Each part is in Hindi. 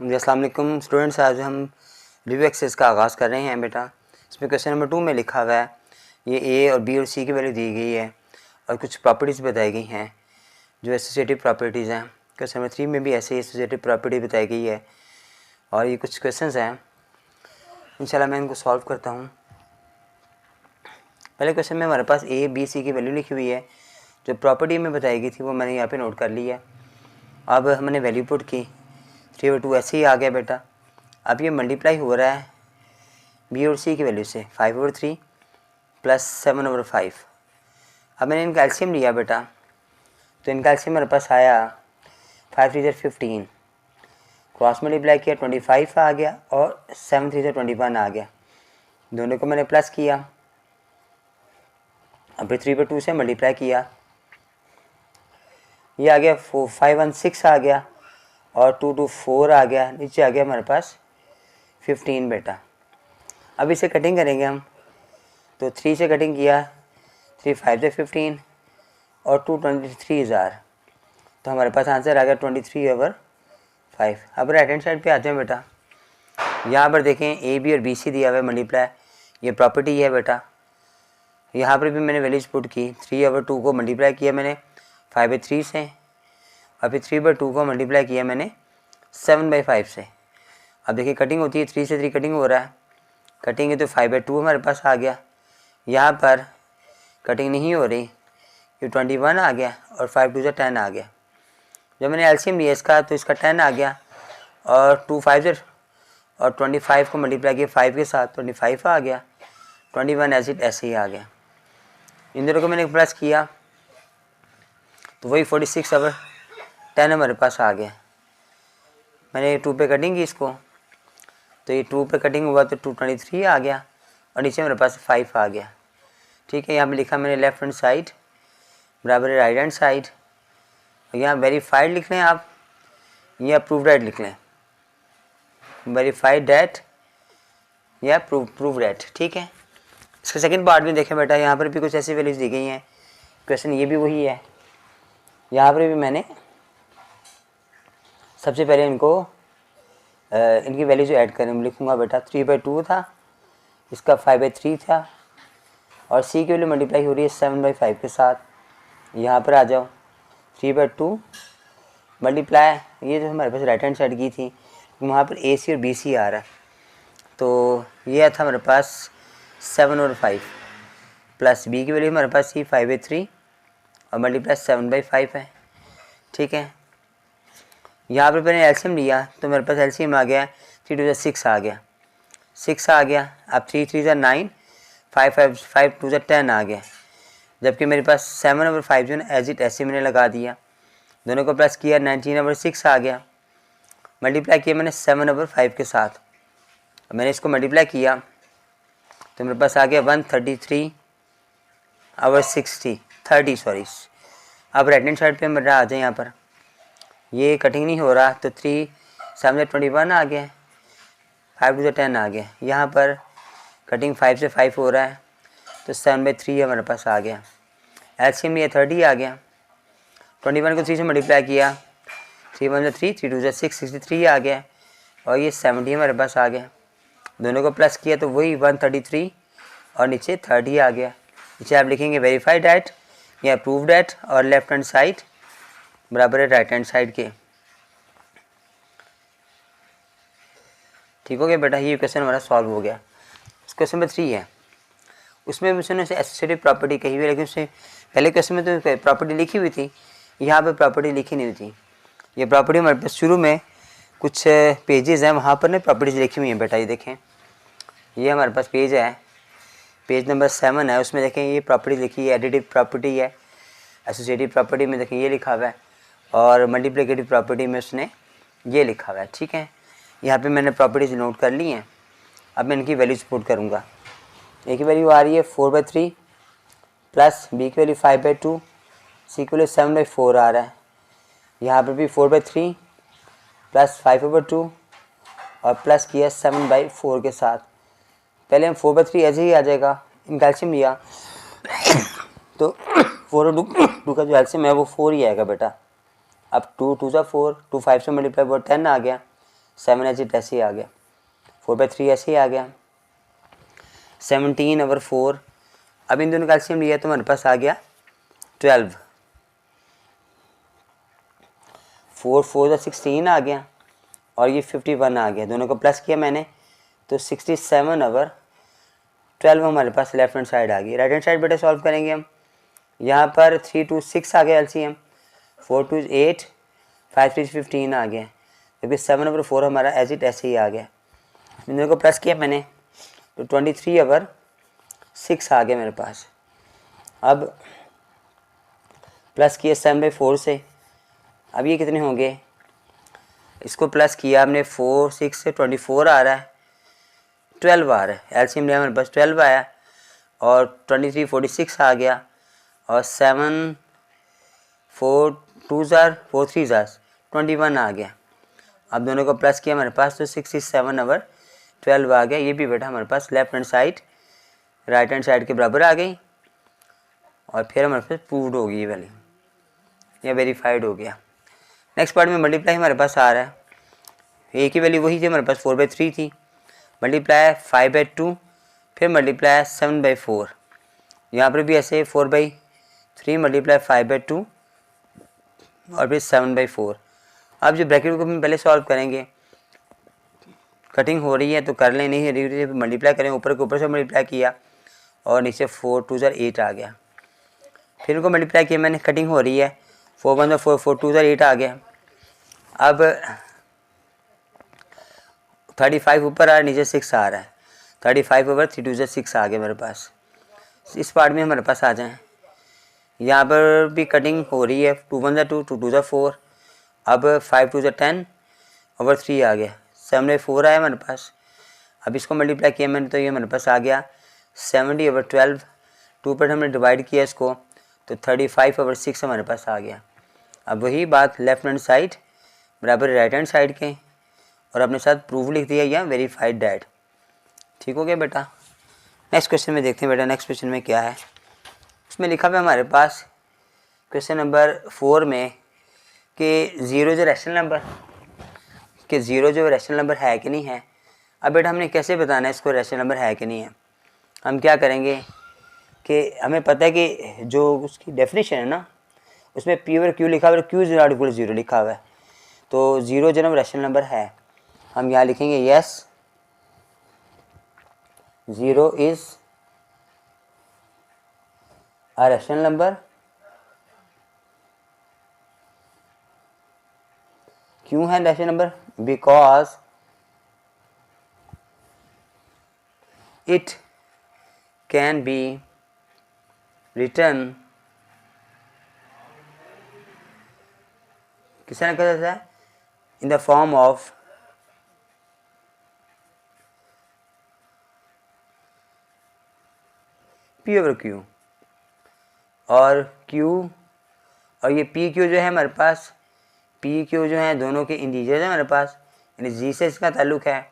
जी अस्सलाम वालेकुम स्टूडेंट्स। आज हम रिव्यू एक्सरसाइज का आगाज़ कर रहे हैं बेटा। इसमें क्वेश्चन नंबर 2 में लिखा हुआ है ये ए और बी और सी की वैल्यू दी गई है और कुछ प्रॉपर्टीज़ बताई गई हैं जो एसोसिएटिव प्रॉपर्टीज़ हैं। क्वेश्चन नंबर 3 में भी ऐसे ही एसोसिएटिव प्रॉपर्टी बताई गई है और ये कुछ क्वेश्चंस हैं। इंशाल्लाह मैं इनको सॉल्व करता हूँ। पहले क्वेश्चन में हमारे पास ए बी सी की वैल्यू लिखी हुई है, जो प्रॉपर्टी में बताई गई थी वो मैंने यहाँ पे नोट कर ली है। अब हमने वैल्यू पुट की, 3/2 ऐसे ही आ गया बेटा। अब ये मल्टीप्लाई हो रहा है बी और सी की वैल्यू से 5/3 प्लस 7/5। अब मैंने इनका एलसीएम लिया बेटा, तो इनका एलसीएम मेरे पास आया 5 3 15, क्रॉस मल्टीप्लाई किया 25 आ गया और 7 3 21 आ गया। दोनों को मैंने प्लस किया, अब 3/2 से मल्टीप्लाई किया, ये आ गया 5 1 6 आ गया और 2 2 4 आ गया। नीचे आ गया हमारे पास 15 बेटा। अब इसे कटिंग करेंगे हम, तो 3 से कटिंग किया, 3 5 से 15 और 2 23,000, तो हमारे पास आंसर आ गया 23/5। अब राइट हैंड साइड पे आते हैं बेटा। यहाँ पर देखें ए बी और बी सी दिया हुआ है मल्टीप्लाई, ये प्रॉपर्टी है बेटा। यहाँ पर भी मैंने वैल्यूज पुट की, 3/2 को मल्टीप्लाई किया मैंने 5/3 से और फिर 3/2 को मल्टीप्लाई किया मैंने 7/5 से। अब देखिए कटिंग होती है, 3 से 3 कटिंग हो रहा है, कटिंग है तो 5/2 हमारे पास आ गया। यहाँ पर कटिंग नहीं हो रही, ये 21 आ गया और 5 2 10 आ गया। जब मैंने एलसीएम लिया इसका तो इसका 10 आ गया और 2 5 और 25 को मल्टीप्लाई किया 5 के साथ 25 आ गया। 21 ऐसे ही आ गया। इन दोनों को मैंने प्लस किया तो वही 46/10 हमारे पास आ गया। मैंने 2 पे कटिंग की इसको, तो ये 2 पे कटिंग हुआ तो 223 आ गया और नीचे मेरे पास 5 आ गया। ठीक है, यहाँ पे लिखा मैंने लेफ्ट हैंड साइड बराबर है राइट हैंड साइड। यहाँ वेरीफाइड लिख लें आप या प्रूव डेट लिख लें, वेरीफाइड डेट या प्रूव डेट। ठीक है, इसका सेकंड पार्ट में देखें बेटा, यहाँ पर भी कुछ ऐसी वैल्यूज दी गई हैं। क्वेश्चन ये भी वही है, यहाँ पर भी मैंने सबसे पहले इनकी वैल्यू जो ऐड करें लिखूँगा बेटा। 3/2 था, इसका 5/3 था और सी की वैल्यू मल्टीप्लाई हो रही है 7/5 के साथ। यहाँ पर आ जाओ, 3/2 मल्टीप्लाई, ये जो हमारे पास राइट हैंड साइड की थी वहाँ पर ए सी और बी सी आ रहा है, तो ये था हमारे पास 7/5 प्लस बी की वैल्यू हमारे पास थी 5/3 और मल्टीप्लाई 7/5 है। ठीक है, यहाँ पर मैंने एलसीएम लिया तो मेरे पास एलसीएम आ गया 3 2 6 आ गया, 6 आ गया। अब 3 3 9, 5 2 10 आ गया। जबकि मेरे पास 7/5 जो है एज इट ऐसे मैंने लगा दिया, दोनों को प्लस किया 19/6 आ गया। मल्टीप्लाई किया मैंने 7/5 के साथ, मैंने इसको मल्टीप्लाई किया तो मेरे पास आ गया 133/60 सॉरी। अब राइट हैंड साइड पे मेरा आ जाए, यहाँ पर ये कटिंग नहीं हो रहा तो 3 7 21 आ गया, 5 2 10 आ गया। यहाँ पर कटिंग 5 से 5 हो रहा है तो 7/3 हमारे पास आ गया। एलसीएम लिया 30 आ गया, 21 को 3 से मल्टीप्लाई किया, 3 1 3 3 2 6 63 आ गया और ये 70 हमारे पास आ गया। दोनों को प्लस किया तो वही 133 और नीचे 30 आ गया। नीचे आप लिखेंगे वेरीफाइड एट या अप्रूव्ड एट और लेफ्ट हैंड साइड बराबर है राइट हैंड साइड के। ठीक हो गया बेटा, ये क्वेश्चन हमारा सॉल्व हो गया। क्वेश्चन नंबर 3 है, उसमें उसने एसोसिएटिव प्रॉपर्टी कही हुई है, लेकिन उससे पहले क्वेश्चन में तो प्रॉपर्टी लिखी हुई थी, यहाँ पे प्रॉपर्टी लिखी नहीं हुई थी। ये प्रॉपर्टी हमारे पास शुरू में कुछ पेजेस हैं, वहाँ पर ना प्रॉपर्टीज लिखी हुई हैं बेटा। ये देखें, ये हमारे पास पेज है, पेज नंबर 7 है, उसमें देखें ये प्रॉपर्टी लिखी है, एडिटिव प्रॉपर्टी है। एसोसिएटिव प्रॉपर्टी में देखें ये लिखा हुआ है और मल्टीप्लिकेटिव प्रॉपर्टी में उसने ये लिखा हुआ है। ठीक है, यहाँ पे मैंने प्रॉपर्टीज नोट कर ली हैं। अब मैं इनकी वैल्यूज पुट करूँगा। ए की वैल्यू आ रही है 4/3 प्लस बी की वैल्यू 5/2, सी की वैल्यू 7/4 आ रहा है। यहाँ पर भी 4/3 प्लस 5/2 और प्लस किया 7/4 के साथ। पहले हम 4/3 ऐसे ही आ जाएगा, इनका एलसीएम लिया तो 4 और 2 का जो एलसीएम है वो 4 ही आएगा बेटा। अब 2 2 4, 2 5 से मल्टीप्लाई 10 आ गया, 7 एच ऐसे ही आ गया, 4/3 ऐसे ही आ गया, 17/4। अब इन दोनों का एलसीएम लिया तो हमारे पास आ गया 12, 4 4 16 आ गया और ये 51 आ गया। दोनों को प्लस किया मैंने तो 67/12 हमारे पास लेफ्ट हैंड साइड आ गई। राइट हैंड साइड बेटे सॉल्व करेंगे हम। यहाँ पर 3 2 6 आ गया एलसीएम, 4 2 8, 5 3 15 आ गया, क्योंकि 7/4 हमारा एज इट ऐसे ही आ गया। इन दोनों को प्लस किया मैंने तो 23/6 आ गया मेरे पास। अब प्लस किया 7/4 से, अब ये कितने होंगे, इसको प्लस किया हमने 4 6 से 24 आ रहा है, 12 आ रहा है। एलसीएम लिया मेरे पास 12 आया और 23 46 आ गया और 7 4 2 4 3 21 आ गया। अब दोनों को प्लस किया हमारे पास तो 67/12 आ गया। ये भी बेटा हमारे पास left hand side right hand side के बराबर आ गई और फिर हमारे पास प्रूव्ड होगी ये वैल्यू, या वेरीफाइड हो गया। नेक्स्ट पार्ट में मल्टीप्लाई हमारे पास आ रहा है, एक ही वैल्यू वही थी हमारे पास 4/3 थी, मल्टीप्लाई 5/2, फिर मल्टीप्लाई 7/4। यहाँ पर भी ऐसे 4/3 मल्टीप्लाई 5/2 और फिर 7/4। अब जो ब्रैकेट को हम पहले सॉल्व करेंगे, कटिंग हो रही है तो कर लें, नहीं है मल्टीप्लाई करें, ऊपर के ऊपर से मल्टीप्लाई किया और नीचे 4 2 8 आ गया। फिर उनको मल्टीप्लाई किया मैंने, कटिंग हो रही है, 4 1 4 4 2 8 आ गया। अब 35 ऊपर आ रहा है, नीचे 6 आ रहा है, 35/3 2 6 आ गया मेरे पास। इस पार्ट में हमारे पास आ जाएं, यहाँ पर भी कटिंग हो रही है, 2 1 2 2 2 4, अब 5 2 10/3 आ गया, 7/4 आया हमारे पास। अब इसको मल्टीप्लाई किया मैंने तो ये हमारे पास आ गया 70/12, 2 पर हमने डिवाइड किया इसको तो 35/6 हमारे पास आ गया। अब वही बात लेफ्ट हैंड साइड बराबर राइट हैंड साइड के, और अपने साथ प्रूफ लिख दिया या वेरीफाइड डैट। ठीक हो गया बेटा। नेक्स्ट क्वेश्चन में देखते हैं बेटा, नेक्स्ट क्वेश्चन में क्या है। उसमें लिखा हुआ है हमारे पास क्वेश्चन नंबर 4 में कि ज़ीरो जो रैशनल नंबर है कि नहीं है। अब बेटा हमने कैसे बताना है इसको रैशनल नंबर है कि नहीं है। हम क्या करेंगे कि हमें पता है कि जो उसकी डेफिनेशन है ना, उसमें पी ओवर क्यू लिखा हुआ है, Q is not equal to 0 लिखा हुआ है, तो 0 जन्म रैशनल नंबर है। हम यहाँ लिखेंगे yes 0 is a rational number, क्यों है rational number, because it can be return, किसने लिखा था, in the form of P over Q, और क्यू और ये पी क्यू जो है हमारे पास, पी क्यू जो है दोनों के इंटीजर्स है हमारे पास, यानी जी से इसका ताल्लुक है,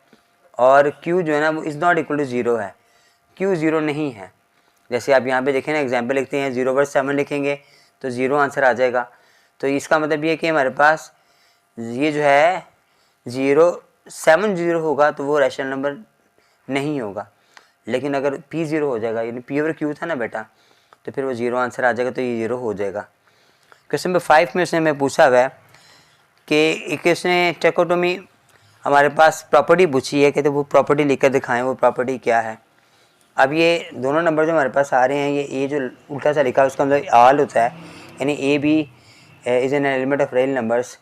और क्यू जो है ना वो इज़ नॉट इक्वल टू 0 है, क्यू 0 नहीं है। जैसे आप यहाँ पे देखें ना, एग्जाम्पल लिखते हैं 0/7 लिखेंगे तो 0 आंसर आ जाएगा। तो इसका मतलब ये कि हमारे पास ये जो है 0 होगा तो वो रैशनल नंबर नहीं होगा, लेकिन अगर पी 0 हो जाएगा, यानी पी ओवर क्यू था ना बेटा, तो फिर वो 0 आंसर आ जाएगा, तो ये 0 हो जाएगा। क्वेश्चन नंबर 5 में उसने मैं पूछा हुआ है कि इसने टेकोटोमी हमारे पास प्रॉपर्टी पूछी है, कहते वो प्रॉपर्टी लिखकर दिखाएं, वो प्रॉपर्टी क्या है। अब ये दोनों नंबर जो हमारे पास आ रहे हैं, ये ए जो उल्टा सा लिखा है उसका मतलब आल होता है, यानी A B is an element of real numbers.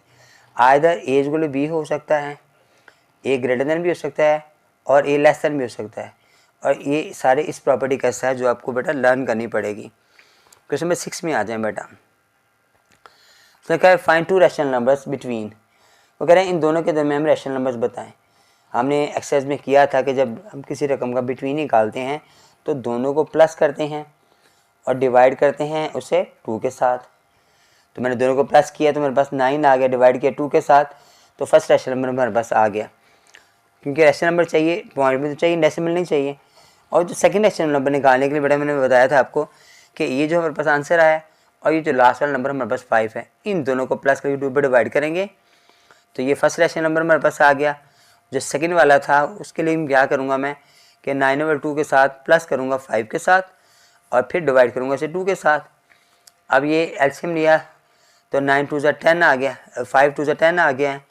Either A equal to B हो सकता है, ए ग्रेटर देन भी हो सकता है, और ए लेस देन भी हो सकता है, और ये सारे इस प्रॉपर्टी का हिस्सा है जो आपको बेटा लर्न करनी पड़ेगी। क्वेश्चन नंबर 6 में आ जाए बेटा, तो कह रहे फाइंड 2 रैशनल नंबर्स बिटवीन, वो कह रहे हैं इन दोनों के दरमियान रैशनल नंबर्स बताएं। हमने एक्सरसाइज में किया था कि जब हम किसी रकम का बिटवीन निकालते हैं तो दोनों को प्लस करते हैं और डिवाइड करते हैं उसे 2 के साथ। तो मैंने दोनों को प्लस किया तो मेरे पास 9 आ गया, डिवाइड किया 2 के साथ तो फर्स्ट रैशनल नंबर हमारे पास आ गया, क्योंकि रैशनल नंबर चाहिए, पॉइंट में तो चाहिए, डेसिमल नहीं चाहिए। और जो सेकंड रैशनल नंबर निकालने के लिए बेटा मैंने बताया था आपको कि ये जो हमारे पास आंसर आया और ये जो लास्ट वाला नंबर हमारे पास 5 है, इन दोनों को प्लस करके 2 पर डिवाइड करेंगे तो ये फर्स्ट रैशनल नंबर हमारे पास आ गया। जो सेकंड वाला था उसके लिए क्या करूँगा मैं कि 9/2 के साथ प्लस करूँगा 5 के साथ और फिर डिवाइड करूँगा इसे 2 के साथ। अब ये एलसीएम लिया तो 9 2 ज़ा 10 आ गया, 5 2 ज़ा 10 आ गया है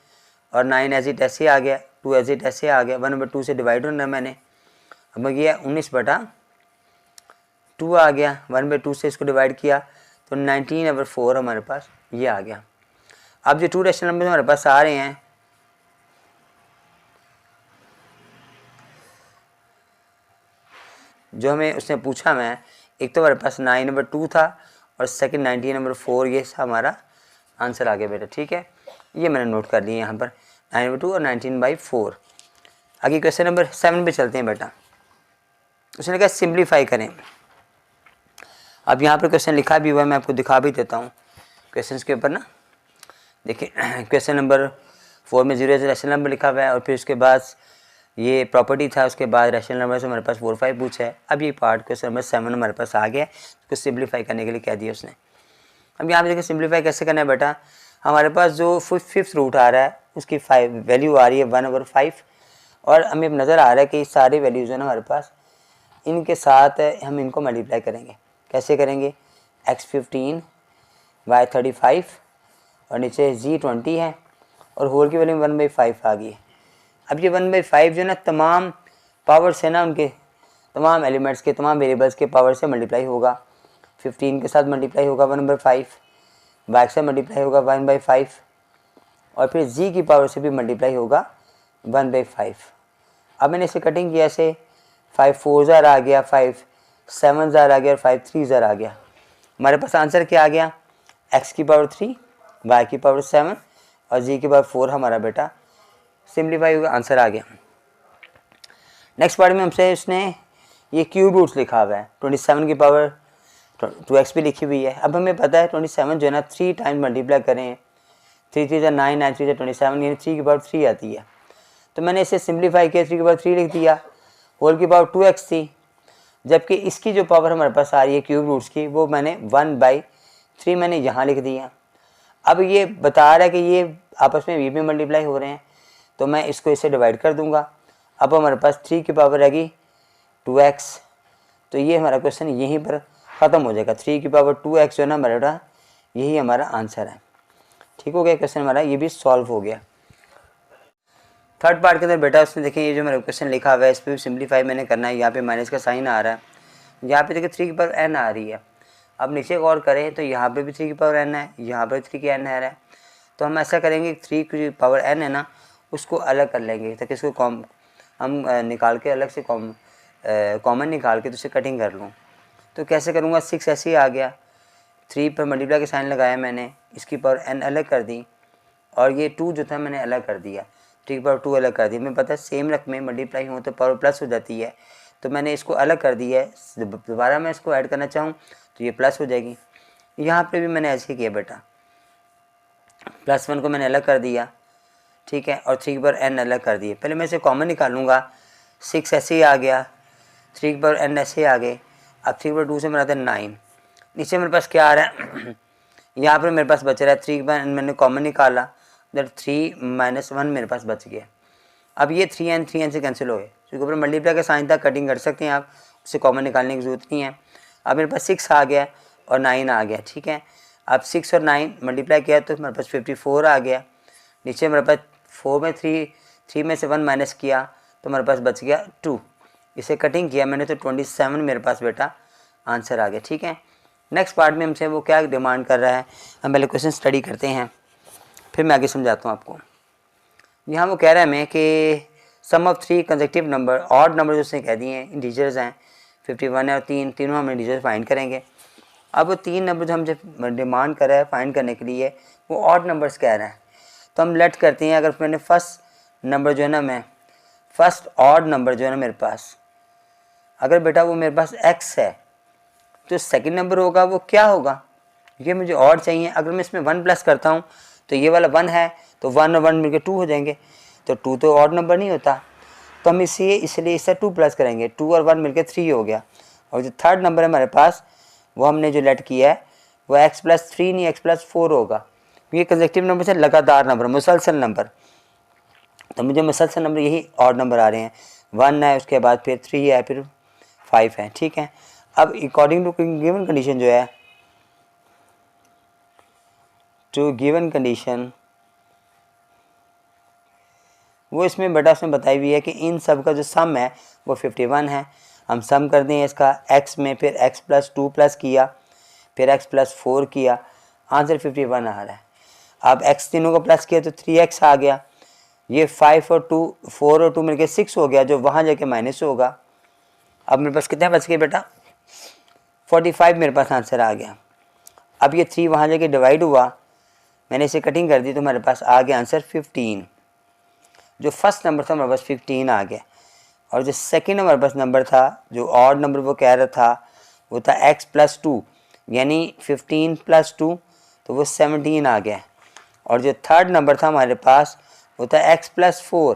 और 9 एज इट ऐसे आ गया, 2 एज इट ऐसे आ गया, 1/2 से डिवाइड होना मैंने। अब ये 19/2 आ गया, 1/2 से इसको डिवाइड किया तो 19/4 हमारे पास ये आ गया। अब जो 2 रेशनल नंबर हमारे पास आ रहे हैं जो हमें उसने पूछा, मैं एक तो हमारे पास 9/2 था और सेकंड 19/4, ये हमारा आंसर आ गया बेटा। ठीक है, ये मैंने नोट कर लिया यहाँ पर 9/2 और 19/4। आगे क्वेश्चन नंबर 7 पे चलते हैं बेटा। उसने कहा सिंप्लीफाई करें। अब यहाँ पर क्वेश्चन लिखा भी हुआ है, मैं आपको दिखा भी देता हूँ क्वेश्चन के ऊपर ना। देखिए क्वेश्चन नंबर 4 में 0 रैशनल नंबर लिखा हुआ है और फिर उसके बाद ये प्रॉपर्टी था, उसके बाद रैशनल नंबर से हमारे पास 4 5 पूछा है। अब ये पार्ट क्वेश्चन नंबर 7 हमारे पास आ गया, उसको सिंप्लीफाई करने के लिए कह दिया उसने। अब यहाँ पे देखिए सिंप्लीफाई कैसे करना है बेटा। हमारे पास जो 5th रूट आ रहा है उसकी वैल्यू आ रही है 1/5 और हमें नज़र आ रहा है कि सारी वैल्यूज़ है ना हमारे पास, इनके साथ हम इनको मल्टीप्लाई करेंगे। कैसे करेंगे, x15 y35 और नीचे g20 है और होल की वैल्यू 1/5 आ गई है। अब ये 1/5 जो है ना तमाम पावर से ना, उनके तमाम एलिमेंट्स के तमाम वेरिएबल्स के पावर से मल्टीप्लाई होगा। 15 के साथ मल्टीप्लाई होगा 1/5, y से मल्टीप्लाई होगा 1/5 और फिर g की पावर से भी मल्टीप्लाई होगा 1/5। अब मैंने इसे कटिंग किया, ऐसे 5 4 ज़ार आ गया, 5 7 ज़ार आ गया और 5 3 ज़ार आ गया। हमारे पास आंसर क्या आ गया, x की पावर 3, y की पावर 7 और g की पावर 4 हमारा बेटा सिंप्लीफाई हुआ आंसर आ गया। नेक्स्ट पार्ट में हमसे उसने ये क्यूब रूट्स लिखा हुआ है, 27 की पावर 2x भी लिखी हुई है। अब हमें पता है 27 जो है ना 3 टाइम्स मल्टीप्लाई करें, 3 3 ज़ा 9, 9 3 ज़ा 27, यानी 3 की पावर 3 आती है। तो मैंने इसे सिंप्लीफाई किया, 3 की पावर 3 लिख दिया, होल की पावर 2x थी, जबकि इसकी जो पावर हमारे पास आ रही है क्यूब रूट्स की वो मैंने 1/3 मैंने यहाँ लिख दिया। अब ये बता रहा है कि ये आपस में भी मल्टीप्लाई हो रहे हैं, तो मैं इसको इससे डिवाइड कर दूंगा। अब हमारे पास 3 की पावर रहेगी 2x, तो ये हमारा क्वेश्चन यहीं पर ख़त्म हो जाएगा। 3 की पावर 2x जो है ना हमारा, यही हमारा आंसर है। ठीक हो गया, क्वेश्चन हमारा ये भी सॉल्व हो गया। थर्ड पार्ट के अंदर बेटा उसने देखिए ये जो मेरा क्वेश्चन लिखा हुआ है इस पर भी सिंप्लीफाई मैंने करना है। यहाँ पे माइनस का साइन आ रहा है, यहाँ पे देखिए 3 की पावर n आ रही है। अब नीचे गौर करें तो यहाँ पे भी 3 की पावर n है, यहाँ पर 3 की n है रहा है। तो हम ऐसा करेंगे 3 की पावर n है ना उसको अलग कर लेंगे ताकि इसको हम निकाल के अलग से कॉमन निकाल के तो उसे कटिंग कर लूँ। तो कैसे करूँगा, 6 ऐसे ही आ गया, 3 पर मल्टीप्लाई का साइन लगाया मैंने, इसकी पावर n अलग कर दी और ये 2 जो था मैंने अलग कर दिया, 3 की पावर 2 अलग कर दी। मैं पता है सेम रकमें मल्टीप्लाई हो तो पावर प्लस हो जाती है, तो मैंने इसको अलग कर दिया है। दोबारा मैं इसको ऐड करना चाहूँ तो ये प्लस हो जाएगी। यहाँ पे भी मैंने ऐसे ही किया बेटा, +1 को मैंने अलग कर दिया, ठीक है, और 3 की पावर n अलग कर दिए। पहले मैं इसे कॉमन निकालूंगा, 6 ऐसे ही आ गया, 3 की पावर n ऐसे ही आ गए। अब 3 की पावर 2 से मेरा आता है 9। नीचे मेरे पास क्या आ रहा है यहाँ पर मेरे पास बच रहा है 3 की पावर n मैंने कॉमन निकाला, दैट 3 - 1 मेरे पास बच गया। अब ये 3n से कैंसिल हो गए, क्योंकि ऊपर मल्टीप्लाई का साइन था, कटिंग कर सकते हैं आप, उसे कॉमन निकालने की ज़रूरत नहीं है। अब मेरे पास 6 आ गया और 9 आ गया, ठीक है। अब 6 और 9 मल्टीप्लाई किया तो मेरे पास 54 आ गया। नीचे मेरे पास 4 में 3 में से 1 माइनस किया तो मेरे पास बच गया 2। इसे कटिंग किया मैंने तो 27 मेरे पास बेटा आंसर आ गया, ठीक है। नेक्स्ट पार्ट में हमसे वो क्या डिमांड कर रहा है, हम पहले क्वेश्चन स्टडी करते हैं फिर मैं आगे समझाता हूँ आपको। यहाँ वो कह रहा है मैं कि sum of 3 consecutive number, odd number जो उसने कह दिए हैं इंटीजर्स हैं, 51 है और 3, तीनों हम इंटीजर्स फाइंड करेंगे। अब वो 3 नंबर जो हम जब डिमांड कर रहा है फाइंड करने के लिए वो ऑड नंबर्स कह रहा है, तो हम लेट करते हैं। अगर मैंने फर्स्ट नंबर जो है ना, मैं फर्स्ट ऑड नंबर जो है ना मेरे पास, अगर बेटा वो मेरे पास x है तो सेकंड नंबर होगा वो क्या होगा, ये मुझे ऑड चाहिए। अगर मैं इसमें 1 प्लस करता हूँ तो ये वाला 1 है तो 1 और 1 मिलकर 2 हो जाएंगे, तो 2 तो ऑड नंबर नहीं होता, तो हम इसलिए इससे 2 प्लस करेंगे, 2 और 1 मिलकर 3 हो गया। और जो थर्ड नंबर है हमारे पास वो हमने जो लेट किया है वो x+3 नहीं x+4 होगा। ये कंसेक्टिव नंबर से लगातार नंबर, मुसलसल नंबर, तो मुझे मुसलसल नंबर यही ऑड नंबर आ रहे हैं, 1 है, उसके बाद फिर 3 है, फिर 5 है, ठीक है। अब अकॉर्डिंग टू गिवन कंडीशन जो है, टू गिवन कंडीशन वो इसमें बेटा उसमें बताई हुई है कि इन सब का जो सम है वो 51 है। हम सम कर दें इसका x में, फिर x + 2 प्लस किया, फिर x + 4 किया, आंसर 51 आ रहा है। अब x तीनों को प्लस किया तो 3x आ गया, ये 5 और 2 4 और 2 मिलके 6 हो गया, जो वहाँ जाके माइनस होगा। अब मेरे पास कितने बच गए बेटा, 45 मेरे पास आंसर आ गया। अब ये 3 वहाँ जाके डिवाइड हुआ, मैंने इसे कटिंग कर दी तो मेरे पास आ गया आंसर 15। जो फर्स्ट नंबर था हमारे पास 15 आ गया, और जो सेकंड हमारे पास नंबर था, जो ऑड नंबर वो कह रहा था, वो था x + 2, यानी 15 + 2 तो वो 17 आ गया। और जो थर्ड नंबर था हमारे पास वो था x + 4,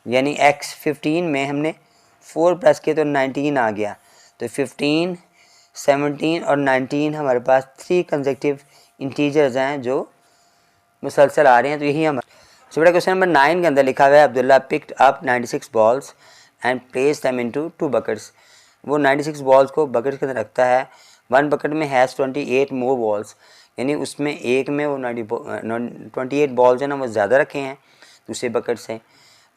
यानी x 15 में हमने 4 प्लस किया तो 19 आ गया। तो 15, 17 और 19 हमारे पास 3 कंसेक्टिव इंटीजर्स हैं जो मुसलसल आ रहे हैं। तो यही हम बेटा क्वेश्चन नंबर 9 के अंदर लिखा हुआ है, Abdullah picked up 96 balls and place them into 2 buckets. वो 96 बॉल्स को बकेट के अंदर रखता है, 1 बकेट में हैज़ 28 मोर बॉल्स, यानी उसमें एक में वो 28 बॉल्स हैं ना वो ज़्यादा रखे हैं दूसरे बकेट से।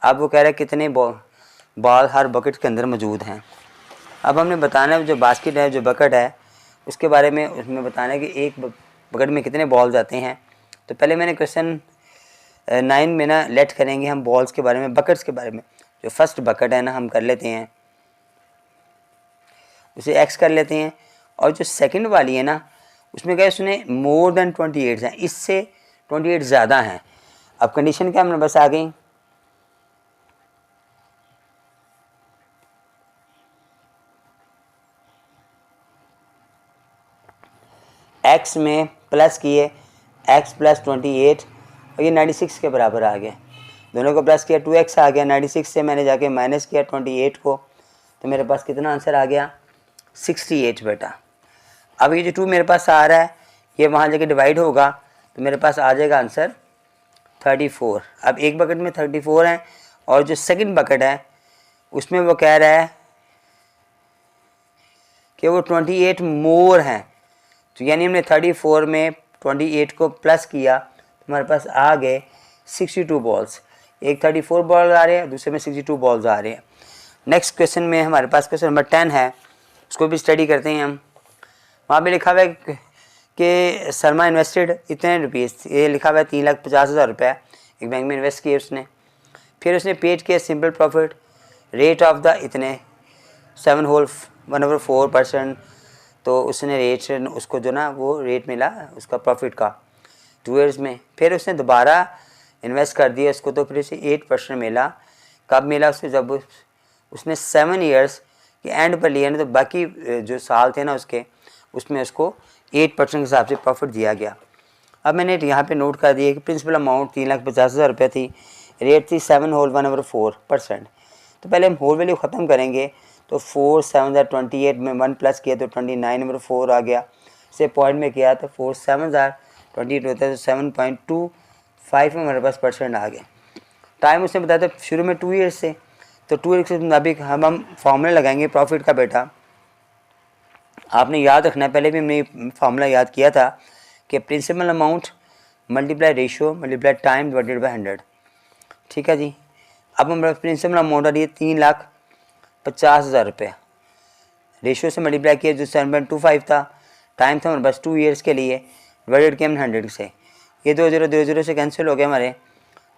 अब वो कह रहा है कितने बॉल हर बकेट के अंदर मौजूद हैं। अब हमने बताना है जो बास्केट है, जो बकेट है, उसके बारे में उसमें बताना है कि एक बकेट में कितने बॉल्स आते हैं। तो पहले मैंने क्वेश्चन 9 में ना लेट करेंगे हम बॉल्स के बारे में, बकेट्स के बारे में। जो फर्स्ट बकेट है ना हम कर लेते हैं, उसे एक्स कर लेते हैं, और जो सेकंड वाली है ना उसमें क्या है, उसने मोर देन 28 हैं, इससे 28 ज़्यादा हैं। अब कंडीशन क्या हमने बस आ गई, x में प्लस किए, x + 28 और ये 96 के बराबर आ गया। दोनों को प्लस किया 2x आ गया, 96 से मैंने जाके माइनस किया 28 को, तो मेरे पास कितना आंसर आ गया, 68 बेटा। अब ये जो 2 मेरे पास आ रहा है ये वहाँ जाके डिवाइड होगा तो मेरे पास आ जाएगा आंसर 34। अब एक बकेट में 34 है, और जो सेकंड बकेट है उसमें वो कह रहा है कि वो 28 मोर हैं, तो यानी हमने 34 में 28 को प्लस किया तो हमारे पास आ गए 62 बॉल्स। एक 34 बॉल आ रहे हैं, दूसरे में 62 बॉल्स आ रहे हैं। नेक्स्ट क्वेश्चन में हमारे पास क्वेश्चन नंबर 10 है, उसको भी स्टडी करते हैं हम। वहाँ पे लिखा हुआ है कि शर्मा इन्वेस्टेड इतने रुपीज़, ये लिखा हुआ है 3,50,000 रुपये एक बैंक में इन्वेस्ट किए उसने। फिर उसने पेड किया simple profit rate of the इतने 7/4%, तो उसने रेट उसको जो ना वो रेट मिला उसका प्रॉफिट का 2 ईयर्स में। फिर उसने दोबारा इन्वेस्ट कर दिया उसको, तो फिर उसे 8% मिला। कब मिला उसको, जब उसने 7 ईयर्स के एंड पर लिया ना, तो बाकी जो साल थे ना उसके उसमें उसको 8% के हिसाब से प्रॉफिट दिया गया। अब मैंने यहाँ पे नोट कर दिया कि प्रिंसिपल अमाउंट 3,50,000 रुपये थी, रेट थी 7/1/4%। तो पहले हम होल वैल्यू ख़त्म करेंगे, तो 4 7 28 में 1 प्लस किया तो 29/4 आ गया। से पॉइंट में किया तो 4 7 28 होता है तो 7.25 में हमारे पास परसेंट आ गया। टाइम उसने बताया था शुरू में 2 ईयर्स से, तो 2 ईयर्स के मुताबिक हम फार्मूला लगाएंगे प्रॉफिट का। बेटा आपने याद रखना है, पहले भी हमने फार्मूला याद किया था कि principal amount multiply ratio multiply time divided by 100। ठीक है जी। अब हमारा प्रिंसिपल अमाउंट आ रही है 3,50,000 रुपये, रेशियो से मल्टीप्लाई किया जो 7.25 था, टाइम था हमारे पास 2 ईयर्स के लिए, डिवाइडेड किया 100 से, ये 2 0 से कैंसिल हो गया हमारे।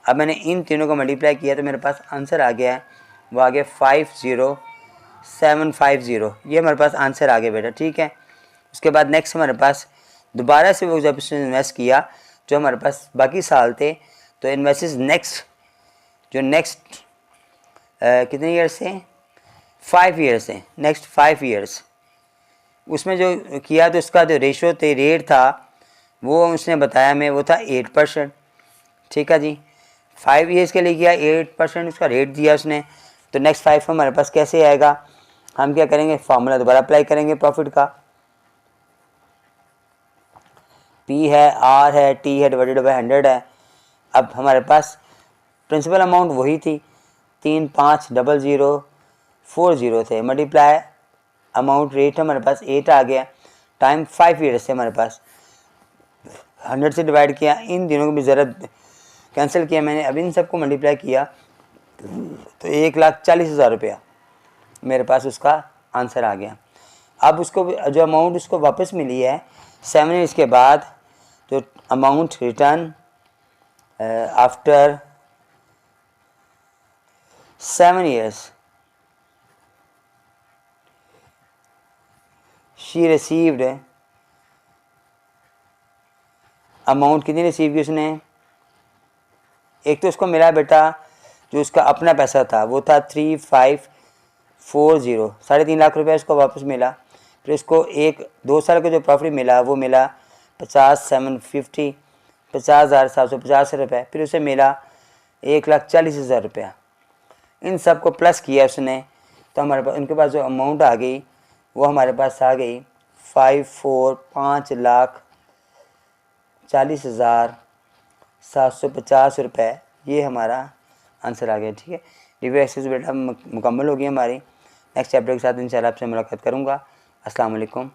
अब मैंने इन तीनों को मल्टीप्लाई किया तो मेरे पास आंसर आ गया है, वो आ गया 50750, ये हमारे पास आंसर आ गया बेटा। ठीक है। उसके बाद नेक्स्ट हमारे पास दोबारा से वो जब उसने इन्वेस्ट किया जो हमारे पास बाकी साल थे, तो इन्वेस्टेस नेक्स्ट कितने ईयर से, 5 ईयर्स से, नेक्स्ट 5 ईयर्स उसमें जो किया तो उसका जो रेशो थे रेट था वो उसने बताया मैं वो था 8%। ठीक है जी। 5 ईयर्स के लिए किया, 8% उसका रेट दिया उसने। तो नेक्स्ट 5 हमारे पास कैसे आएगा, हम क्या करेंगे, फार्मूला दोबारा अप्लाई करेंगे प्रॉफिट का। P है, R है, T है, डिवाइडेड बाय 100 है। अब हमारे पास प्रिंसिपल अमाउंट वही थी, 350040 थे। मल्टीप्लाई अमाउंट रेट हमारे पास 8 आ गया, टाइम 5 ईयर्स से हमारे पास। 100 से डिवाइड किया, इन दिनों की भी ज़रूरत कैंसिल किया मैंने, अब इन सबको मल्टीप्लाई किया तो 1,40,000 रुपया मेरे पास उसका आंसर आ गया। अब उसको जो अमाउंट उसको वापस मिली है 7 ईयर्स के बाद, जो amount return after 7 years she received, amount कितनी रिसीव की उसने, एक तो उसको मिला बेटा जो उसका अपना पैसा था वो था 3540, 3.5 लाख रुपया उसको वापस मिला। फिर उसको 1-2 साल का जो प्रॉफिट मिला वो मिला 50,750 रुपये। फिर उसे मिला 1,40,000 रुपया। इन सब को प्लस किया उसने तो हमारे पास उनके पास जो अमाउंट आ गई वो हमारे पास आ गई 5,40,750 रुपये। ये हमारा आंसर आ गया। ठीक है, रिव्यू एक्सरसाइज बेटा मुकम्मल होगी हमारी। नेक्स्ट चैप्टर के साथ इंशाल्लाह आपसे मुलाकात करूँगा। अस्सलाम वालेकुम।